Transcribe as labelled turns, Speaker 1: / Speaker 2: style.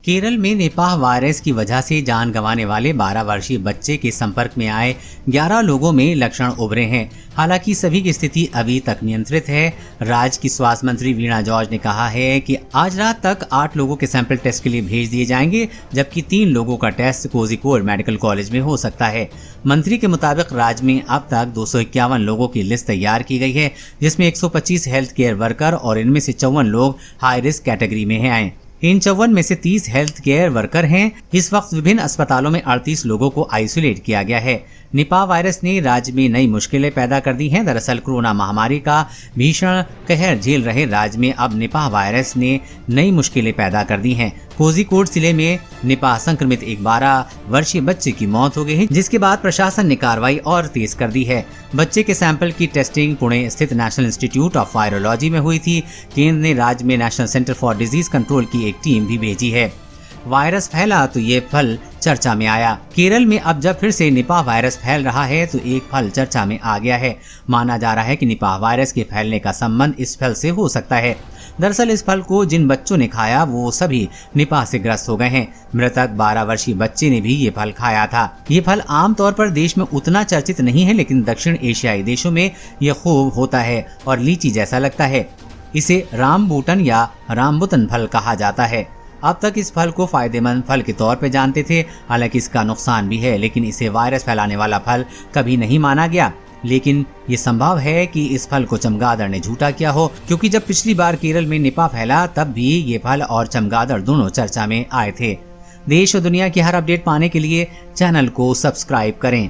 Speaker 1: केरल में Nipah virus की वजह से जान गंवाने वाले 12 वर्षीय बच्चे के संपर्क में आए 11 लोगों में लक्षण उभरे हैं। हालांकि सभी की स्थिति अभी तक नियंत्रित है। राज्य की स्वास्थ्य मंत्री वीणा जॉर्ज ने कहा है कि आज रात तक 8 लोगों के सैंपल टेस्ट के लिए भेज दिए जाएंगे, जबकि 3 लोगों का टेस्ट कोझिकोड मेडिकल कॉलेज में हो सकता है। मंत्री के मुताबिक राज्य में अब तक 251 लोगों की लिस्ट तैयार की गई है, जिसमें 125 हेल्थ केयर वर्कर और इनमें से 54 लोग हाई रिस्क कैटेगरी में हैं। इन 54 में से 30 हेल्थ केयर वर्कर हैं। इस वक्त विभिन्न अस्पतालों में 38 लोगों को आइसोलेट किया गया है। निपाह वायरस ने राज्य में नई मुश्किलें पैदा कर दी हैं। दरअसल कोरोना महामारी का भीषण कहर झेल रहे राज्य में अब निपाह वायरस ने नई मुश्किलें पैदा कर दी हैं। कोझिकोड जिले में निपाह संक्रमित एक 12 वर्षीय बच्चे की मौत हो गई है, जिसके बाद प्रशासन ने कार्रवाई और तेज कर दी है। बच्चे के सैंपल की टेस्टिंग पुणे स्थित नेशनल इंस्टीट्यूट ऑफ वायरोलॉजी में हुई थी। केंद्र ने राज्य में national centre for disease control की एक टीम भी भेजी है। वायरस फैला तो ये फल चर्चा में आया। केरल में अब जब फिर से निपाह वायरस फैल रहा है तो एक फल चर्चा में आ गया है। माना जा रहा है कि निपाह वायरस के फैलने का संबंध इस फल से हो सकता है। दरअसल इस फल को जिन बच्चों ने खाया वो सभी निपाह से ग्रस्त हो गए हैं। मृतक 12 वर्षीय बच्चे ने भी ये फल खाया था। ये फल आमतौर पर देश में उतना चर्चित नहीं है, लेकिन दक्षिण एशियाई देशों में ये खूब होता है और लीची जैसा लगता है। इसे रामबूटन या रामबुतन फल कहा जाता है। अब तक इस फल को फायदेमंद फल के तौर पे जानते थे। हालांकि इसका नुकसान भी है, लेकिन इसे वायरस फैलाने वाला फल कभी नहीं माना गया। लेकिन ये संभव है कि इस फल को चमगादड़ ने झूठा किया हो, क्योंकि जब पिछली बार केरल में निपाह फैला तब भी ये फल और चमगादड़ दोनों चर्चा में आए थे। देश और दुनिया की हर अपडेट पाने के लिए चैनल को सब्सक्राइब करें।